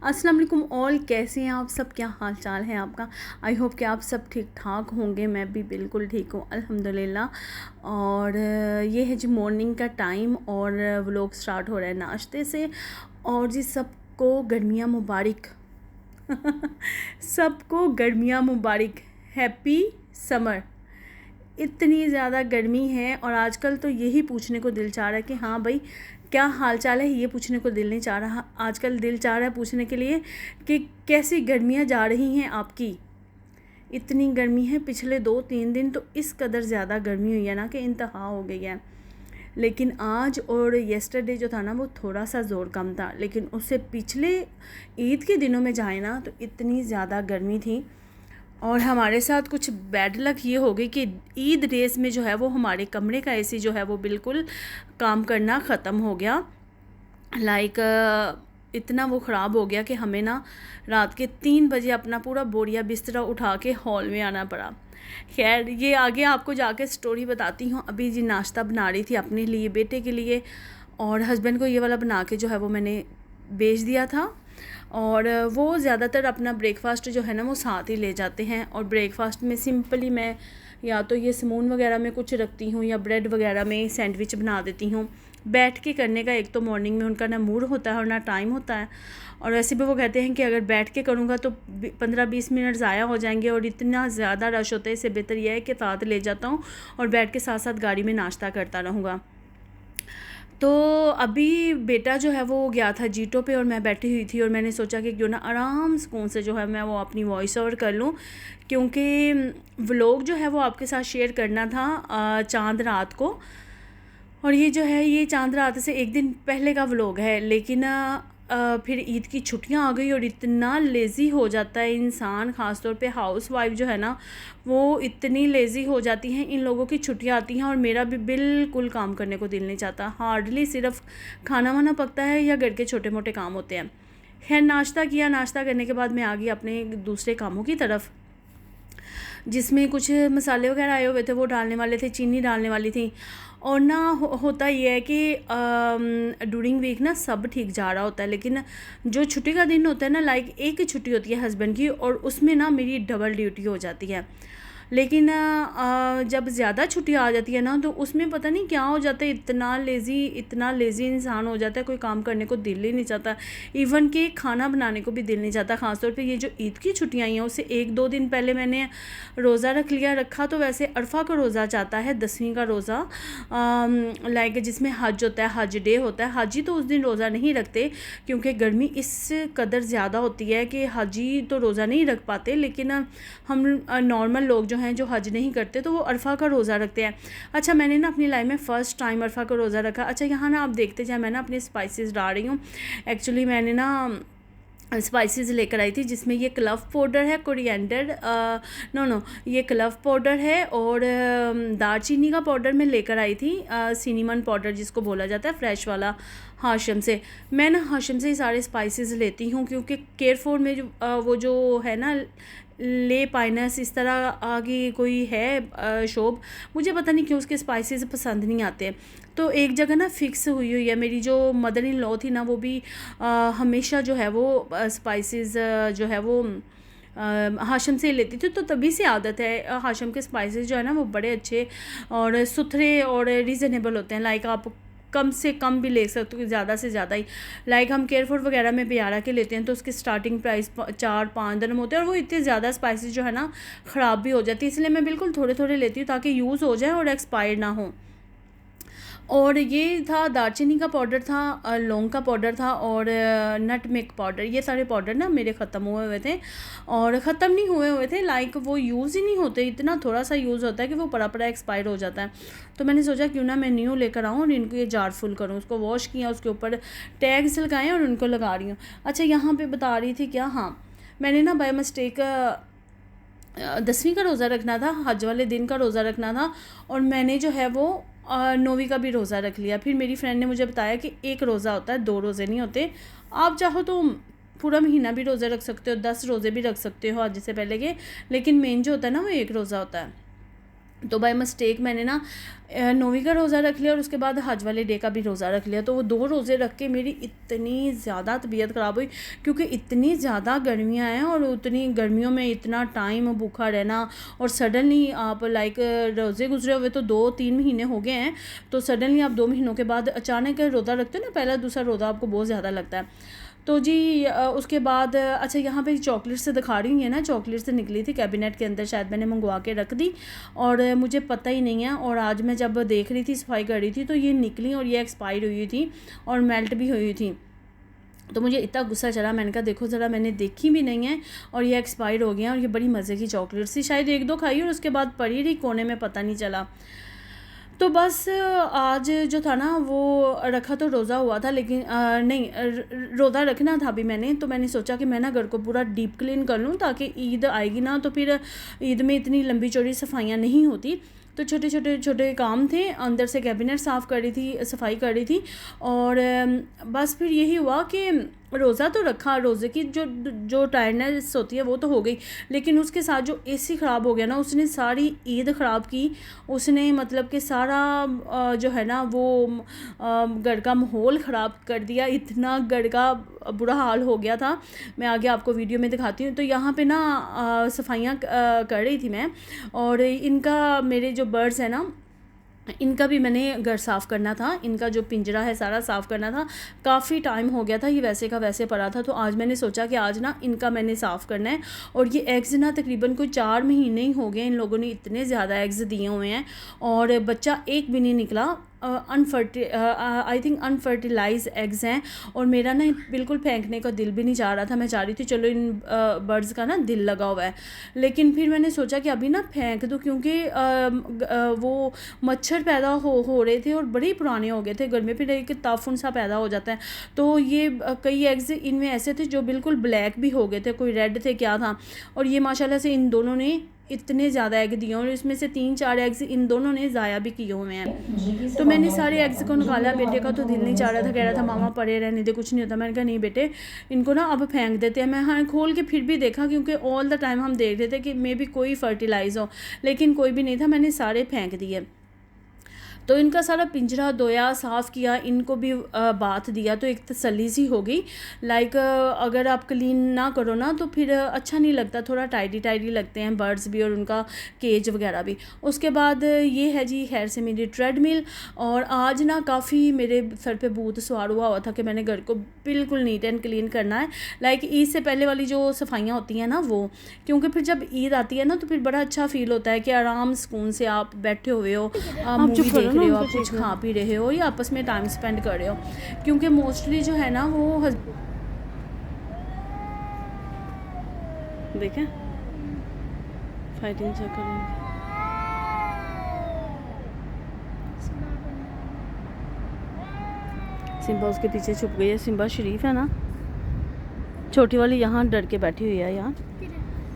अस्सलाम वालेकुम ऑल, कैसे हैं आप सब? क्या हाल चाल है आपका? आई होप कि आप सब ठीक ठाक होंगे। मैं भी बिल्कुल ठीक हूँ अल्हम्दुलिल्लाह। और ये है जी मॉर्निंग का टाइम और व्लॉग स्टार्ट हो रहा है नाश्ते से। और जी सबको गर्मियाँ मुबारक। सबको गर्मियाँ मुबारक। Happy summer. इतनी ज़्यादा गर्मी है और आजकल तो यही पूछने को दिल चाह रहा है कि हाँ भाई क्या हाल चाल है। ये पूछने को दिल नहीं चाह रहा, आजकल दिल चाह रहा है पूछने के लिए कि कैसी गर्मियाँ जा रही हैं आपकी। इतनी गर्मी है, पिछले 2-3 दिन तो इस कदर ज़्यादा गर्मी हुई है ना कि इंतहा हो गई है। लेकिन आज और येस्टरडे जो था ना वो थोड़ा सा ज़ोर कम था, लेकिन उससे पिछले ईद के दिनों में जाए ना तो इतनी ज़्यादा गर्मी थी। और हमारे साथ कुछ बैड लक ये हो गई कि ईद रेस में जो है वो हमारे कमरे का एसी जो है वो बिल्कुल काम करना ख़त्म हो गया। लाइक इतना वो ख़राब हो गया कि हमें ना रात के 3 बजे अपना पूरा बोरिया बिस्तरा उठा के हॉल में आना पड़ा। खैर ये आगे आपको जाके स्टोरी बताती हूँ। अभी जी नाश्ता बना रही थी अपने लिए, बेटे के लिए, और हस्बैंड को ये वाला बना के जो है वो मैंने भेज दिया था। और वो ज़्यादातर अपना ब्रेकफास्ट जो है ना वो साथ ही ले जाते हैं। और ब्रेकफास्ट में सिंपली मैं या तो ये समून वगैरह में कुछ रखती हूँ या ब्रेड वगैरह में सैंडविच बना देती हूँ। बैठ के करने का एक तो मॉर्निंग में उनका ना मूड होता है और ना टाइम होता है। और वैसे भी वो कहते हैं कि अगर बैठ के करूँगा तो 15-20 मिनट ज़ाया हो जाएंगे और इतना ज़्यादा रश होता है, इससे बेहतर यह है कि साथ ले जाता हूँ और बैठ के साथ साथ गाड़ी में नाश्ता करता रहूँगा। तो अभी बेटा जो है वो गया था जीटो पे और मैं बैठी हुई थी और मैंने सोचा कि क्यों ना आराम सुकून से जो है मैं वो अपनी वॉइस ओवर कर लूँ, क्योंकि व्लॉग जो है वो आपके साथ शेयर करना था चांद रात को। और ये जो है ये चांद रात से एक दिन पहले का व्लॉग है, लेकिन फिर ईद की छुट्टियां आ गई और इतना लेज़ी हो जाता है इंसान, ख़ास तौर पे हाउस वाइफ जो है ना वो इतनी लेज़ी हो जाती हैं। इन लोगों की छुट्टियां आती हैं और मेरा भी बिल्कुल काम करने को दिल नहीं चाहता। हार्डली सिर्फ खाना वाना पकता है या घर के छोटे मोटे काम होते हैं। खैर नाश्ता किया, नाश्ता करने के बाद मैं आ गई अपने दूसरे कामों की तरफ, जिसमें कुछ मसाले वगैरह आए हुए थे वो डालने वाले थे, चीनी डालने वाली थी। और ना होता ये है कि ड्यूरिंग वीक ना सब ठीक जा रहा होता है, लेकिन जो छुट्टी का दिन होता है ना, लाइक एक ही छुट्टी होती है हस्बैंड की और उसमें ना मेरी डबल ड्यूटी हो जाती है। लेकिन जब ज़्यादा छुट्टियाँ आ जाती है ना तो उसमें पता नहीं क्या हो जाता है, इतना लेज़ी इंसान हो जाता है, कोई काम करने को दिल ही नहीं चाहता। इवन कि खाना बनाने को भी दिल नहीं चाहता। ख़ासतौर पे ये जो ईद की छुट्टियाँ आई हैं उससे 1-2 दिन पहले मैंने रोज़ा रखा तो वैसे अरफा का रोज़ा चाहता है, 10वीं का रोज़ा, लाइक जिसमें हज होता है, हज डे होता है। हाजी तो उस दिन रोज़ा नहीं रखते क्योंकि गर्मी इस कदर ज़्यादा होती है कि हाजी तो रोज़ा नहीं रख पाते, लेकिन हम नॉर्मल लोग जो हैं जो हज नहीं करते तो वो अरफा का रोज़ा रखते हैं। अच्छा मैंने ना अपनी लाइफ में फ़र्स्ट टाइम अरफा का रोज़ा रखा। अच्छा यहाँ ना आप देखते जाए, मैं ना अपने स्पाइसेस डाल रही हूँ। एक्चुअली मैंने ना स्पाइसेस लेकर आई थी जिसमें ये क्लव पाउडर है, कोरिएंडर नो ये क्लव पाउडर है और दालचीनी का पाउडर मैं लेकर आई थी, सिनेमन पाउडर जिसको बोला जाता है, फ्रेश वाला, हाशम से। मैं ना हाशम से ही सारे स्पाइसेस लेती हूँ क्योंकि केयरफोर में जो वो जो है ना ले पाइनस इस तरह की कोई है शॉप, मुझे पता नहीं क्यों उसके स्पाइसेस पसंद नहीं आते। तो एक जगह ना फ़िक्स हुई है, मेरी जो मदर इन लॉ थी ना वो भी हमेशा जो है वो स्पाइसेस जो है वो हाशम से लेती थी, तो तभी से आदत है। हाशम के स्पाइसेस जो है ना वो बड़े अच्छे और सुथरे और रीज़नेबल होते हैं। लाइक आप कम से कम भी ले सकते हो, ज़्यादा से ज़्यादा ही। लाइक हम केयरफुल वगैरह में बियारा के लेते हैं तो उसकी स्टार्टिंग प्राइस 4-5 दिरहम होते हैं और वो इतने ज़्यादा स्पाइसेस जो है ना ख़राब भी हो जाती है, इसलिए मैं बिल्कुल थोड़े थोड़े लेती हूँ ताकि यूज़ हो जाए और एक्सपायर ना हो। और ये था दालचीनी का पाउडर था, लौंग का पाउडर था और नटमेग पाउडर। ये सारे पाउडर ना मेरे ख़त्म हुए हुए थे और ख़त्म नहीं हुए हुए थे, लाइक वो यूज़ ही नहीं होते, इतना थोड़ा सा यूज़ होता है कि वो पड़ा एक्सपायर हो जाता है। तो मैंने सोचा क्यों ना मैं न्यू लेकर आऊँ और इनको ये जार फुल करूँ। उसको वॉश किया, उसके ऊपर टैग्स लगाए और उनको लगा रही हूँ। अच्छा यहाँ पर बता रही थी क्या, हाँ मैंने ना बाय मिस्टेक 10वीं का रोज़ा रखना था, हज वाले दिन का रोज़ा रखना था और मैंने जो है वो 9वीं का भी रोज़ा रख लिया। फिर मेरी फ्रेंड ने मुझे बताया कि एक रोज़ा होता है, 2 रोज़े नहीं होते। आप चाहो तो पूरा महीना भी रोज़े रख सकते हो, 10 रोज़े भी रख सकते हो हज से पहले के, लेकिन मेन जो होता है ना वो एक रोज़ा होता है। तो बाय मिस्टेक मैंने ना 9वीं का रोज़ा रख लिया और उसके बाद हज वाले डे का भी रोज़ा रख लिया। तो वो 2 रोज़े रख के मेरी इतनी ज़्यादा तबीयत ख़राब हुई, क्योंकि इतनी ज़्यादा गर्मियाँ हैं और उतनी गर्मियों में इतना टाइम भूखा रहना, और सडनली आप लाइक रोज़े गुजरे हुए तो 2-3 महीने हो गए हैं, तो सडनली आप 2 महीनों के बाद अचानक रोज़ा रखते हो ना, पहला दूसरा रोज़ा आपको बहुत ज़्यादा लगता है। तो जी उसके बाद अच्छा यहाँ पे चॉकलेट से दिखा रही है ना, चॉकलेट से निकली थी कैबिनेट के अंदर, शायद मैंने मंगवा के रख दी और मुझे पता ही नहीं है। और आज मैं जब देख रही थी, सफाई कर रही थी, तो ये निकली और ये एक्सपायर हुई थी और मेल्ट भी हुई थी। तो मुझे इतना गुस्सा चला, मैंने कहा देखो ज़रा, मैंने देखी भी नहीं है और ये एक्सपायर हो गया। और ये बड़ी मज़े की चॉकलेट थी, शायद 1-2 खाई और उसके बाद पड़ी रही कोने में, पता नहीं चला। तो बस आज जो था ना वो रखा तो रोज़ा हुआ था, लेकिन नहीं रोज़ा रखना था अभी मैंने, तो मैंने सोचा कि मैं ना घर को पूरा डीप क्लीन कर लूँ, ताकि ईद आएगी ना तो फिर ईद में इतनी लंबी चौड़ी सफाइयाँ नहीं होती। तो छोटे काम थे, अंदर से कैबिनेट साफ़ कर रही थी, सफाई कर रही थी। और बस फिर यही हुआ कि रोज़ा तो रखा, रोज़े की जो टायर्डनेस होती है वो तो हो गई, लेकिन उसके साथ जो एसी ख़राब हो गया ना, उसने सारी ईद ख़राब की। उसने मतलब कि सारा जो है ना वो घर का माहौल ख़राब कर दिया, इतना घर का बुरा हाल हो गया था। मैं आगे आपको वीडियो में दिखाती हूँ। तो यहाँ पे ना सफाइयाँ कर रही थी मैं, और इनका, मेरे जो बर्ड्स हैं ना, इनका भी मैंने घर साफ़ करना था, इनका जो पिंजरा है सारा साफ़ करना था। काफ़ी टाइम हो गया था, ये वैसे का वैसे पड़ा था। तो आज मैंने सोचा कि आज ना इनका मैंने साफ़ करना है। और ये एग्स ना तकरीबन कोई 4 महीने ही हो गए, इन लोगों ने इतने ज़्यादा एग्स दिए हुए हैं और बच्चा एक भी नहीं निकला। आई थिंक अनफर्टिलाइज एग्स हैं। और मेरा ना बिल्कुल फेंकने का दिल भी नहीं चाह रहा था, मैं चाह रही थी चलो इन बर्ड्स का ना दिल लगा हुआ है, लेकिन फिर मैंने सोचा कि अभी ना फेंक दूँ, क्योंकि वो मच्छर पैदा हो रहे थे और बड़े पुराने हो गए थे, घर में फिर एक ताफुन सा पैदा हो जाता है। तो ये कई एग्स इनमें ऐसे थे जो बिल्कुल ब्लैक भी हो गए थे, कोई रेड थे क्या था। और ये माशाल्लाह से इन दोनों ने इतने ज़्यादा एग दिए, और इसमें से 3-4 एग्स इन दोनों ने ज़ाया भी किए हुए हैं। तो मैंने सारे एग्स को निकाला। बेटे का तो दिल नहीं चाह रहा था, कह रहा था मामा पड़े रहने दे, कुछ नहीं होता। मैंने कहा नहीं बेटे, इनको ना अब फेंक देते हैं। मैं हाँ खोल के फिर भी देखा, क्योंकि ऑल द टाइम हम देख रहे थे कि मे बी कोई फर्टिलाइज हो, लेकिन कोई भी नहीं था। मैंने सारे फेंक दिए। तो इनका सारा पिंजरा धोया, साफ़ किया, इनको भी बाथ दिया, तो एक तसल्ली सी हो गई। लाइक अगर आप क्लीन ना करो ना तो फिर अच्छा नहीं लगता, थोड़ा टाइडी लगते हैं बर्ड्स भी और उनका केज वगैरह भी। उसके बाद ये है जी खैर से मेरी ट्रेडमिल। और आज ना काफ़ी मेरे सर पे भूत सवार हुआ था कि मैंने घर को बिल्कुल नीट एंड क्लीन करना है। लाइक ईद से पहले वाली जो सफाइयाँ होती हैं ना वो, क्योंकि फिर जब ईद आती है ना तो फिर बड़ा अच्छा फ़ील होता है कि आराम सुकून से आप बैठे हुए हो, मूवी देख रहे हो, आप कुछ खा पी रहे हो या आपस में टाइम स्पेंड कर रहे हो। क्योंकि मोस्टली जो है ना वो देखें फाइटिंग चेक करेंगे। सिम्बा उसके पीछे छुप गई है। सिम्बा शरीफ है ना, छोटी वाली यहाँ डर के बैठी हुई है, यार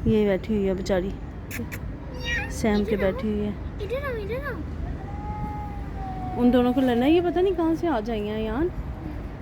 ये बैठी हुई है बेचारी, सैम के बैठी हुई है। उन दोनों को लड़ना, ये पता नहीं कहाँ से आ जाएंगे यार,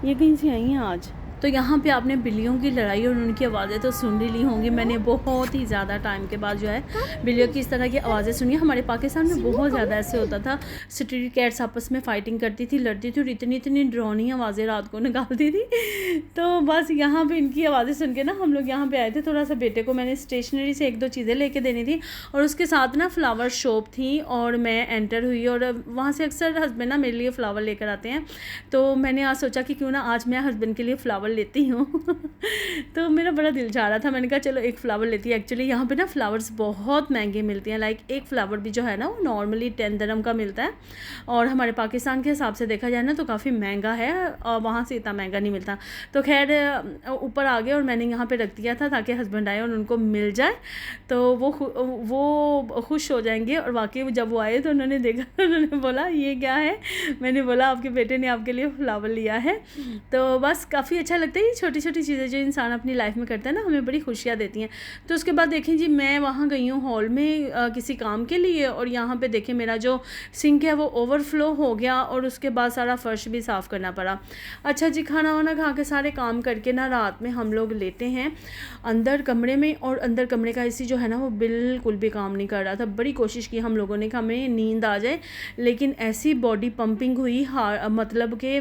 ये कहीं से आई हैं आज। तो यहाँ पे आपने बिल्लियों की लड़ाई और उनकी आवाज़ें तो सुन ही ली होंगी। मैंने बहुत ही ज़्यादा टाइम के बाद जो है बिल्लियों की इस तरह की आवाज़ें सुनी। हमारे पाकिस्तान में बहुत ज़्यादा ऐसे होता था, स्ट्रीट कैट्स आपस में फ़ाइटिंग करती थी, लड़ती थी और इतनी डरावनी आवाज़ें रात को निकालती थी। तो बस यहाँ पर इनकी आवाज़ें सुन के ना हम लोग यहाँ पर आए थे। थोड़ा सा बेटे को मैंने स्टेशनरी से 1-2 चीज़ें लेके देनी थी, और उसके साथ ना फ्लावर शॉप थी और मैं एंटर हुई, और वहाँ से अक्सर हस्बैंड ना मेरे लिए फ़्लावर लेकर आते हैं। तो मैंने आज सोचा कि क्यों ना आज मैं हस्बैंड के लिए फ़्लावर लेती हूँ। तो मेरा बड़ा दिल चाह रहा था, मैंने कहा चलो एक फ़्लावर लेती है। एक्चुअली यहाँ पे ना फ़्लावर्स बहुत महंगे मिलते हैं। लाइक एक फ़्लावर भी जो है ना वो नॉर्मली 10 दिरहम का मिलता है, और हमारे पाकिस्तान के हिसाब से देखा जाए ना तो काफ़ी महंगा है, और वहाँ से इतना महंगा नहीं मिलता। तो खैर ऊपर आ गए और मैंने यहाँ पर रख दिया था ताकि हस्बैंड आए और उनको मिल जाए तो वो खुश हो जाएंगे। और वाकई जब वो आए तो उन्होंने देखा, उन्होंने बोला ये क्या है। मैंने बोला आपके बेटे ने आपके लिए फ़्लावर लिया है। तो बस काफ़ी अच्छा लगता है ये छोटी छोटी चीज़ें जो इंसान अपनी लाइफ में करता है ना, हमें बड़ी खुशियाँ देती हैं। तो उसके बाद देखें जी, मैं वहाँ गई हूँ हॉल में किसी काम के लिए, और यहाँ पे देखें मेरा जो सिंक है वो ओवरफ्लो हो गया, और उसके बाद सारा फर्श भी साफ़ करना पड़ा। अच्छा जी, खाना वाना खा के सारे काम करके ना रात में हम लोग लेटे हैं अंदर कमरे में, और अंदर कमरे का एसी जो है ना वो बिल्कुल भी काम नहीं कर रहा था। बड़ी कोशिश की हम लोगों ने कि हमें नींद आ जाए, लेकिन ऐसी बॉडी पंपिंग हुई, मतलब कि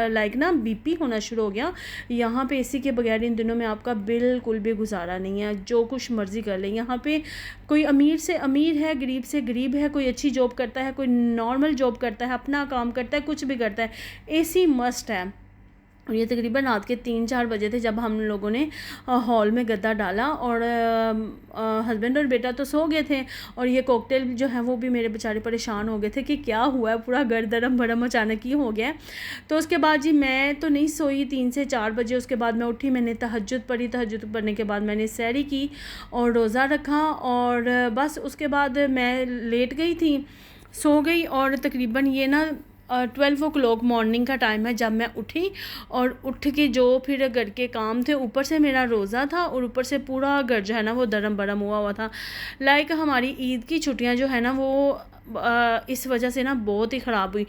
लाइक ना बीपी होना शुरू हो गया। यहाँ पे एसी के बगैर इन दिनों में आपका बिल्कुल भी गुजारा नहीं है, जो कुछ मर्ज़ी कर लें। यहाँ पे कोई अमीर से अमीर है, गरीब से गरीब है, कोई अच्छी जॉब करता है, कोई नॉर्मल जॉब करता है, अपना काम करता है, कुछ भी करता है, एसी मस्ट है। और ये तकरीबन रात के 3-4 बजे थे जब हम लोगों ने हॉल में गद्दा डाला, और हस्बैंड और बेटा तो सो गए थे, और ये कॉकटेल जो है वो भी मेरे बेचारे परेशान हो गए थे कि क्या हुआ है, पूरा घर दरम भरम अचानक ही हो गया। तो उसके बाद जी मैं तो नहीं सोई 3 से 4 बजे। उसके बाद मैं उठी, मैंने तहज्जुद पढ़ी, तहज्जुद पढ़ने के बाद मैंने सहरी की और रोज़ा रखा, और बस उसके बाद मैं लेट गई थी, सो गई। और तकरीबन ये ना 12 o'clock मॉर्निंग का टाइम है जब मैं उठी, और उठ के जो फिर घर के काम थे, ऊपर से मेरा रोज़ा था और ऊपर से पूरा घर जो है ना वो दरम बरम हुआ था। लाइक हमारी ईद की छुट्टियां जो है ना वो इस वजह से ना बहुत ही ख़राब हुई।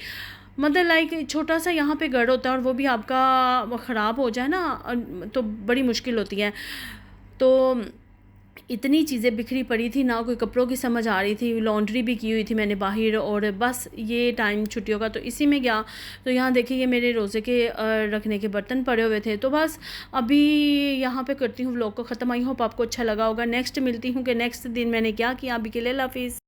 मतलब लाइक छोटा सा यहाँ पे घर होता है और वो भी आपका ख़राब हो जाए ना तो बड़ी मुश्किल होती है। तो इतनी चीज़ें बिखरी पड़ी थी ना, कोई कपड़ों की समझ आ रही थी, लॉन्ड्री भी की हुई थी मैंने बाहर, और बस ये टाइम छुट्टियों का तो इसी में गया। तो यहाँ देखिए ये मेरे रोज़े के रखने के बर्तन पड़े हुए थे। तो बस अभी यहाँ पे करती हूँ व्लॉग को ख़त्म। आई होप आपको अच्छा लगा होगा। नेक्स्ट मिलती हूँ कि नेक्स्ट दिन मैंने क्या किया। अभी के लिए अल्लाह हाफ़िज़।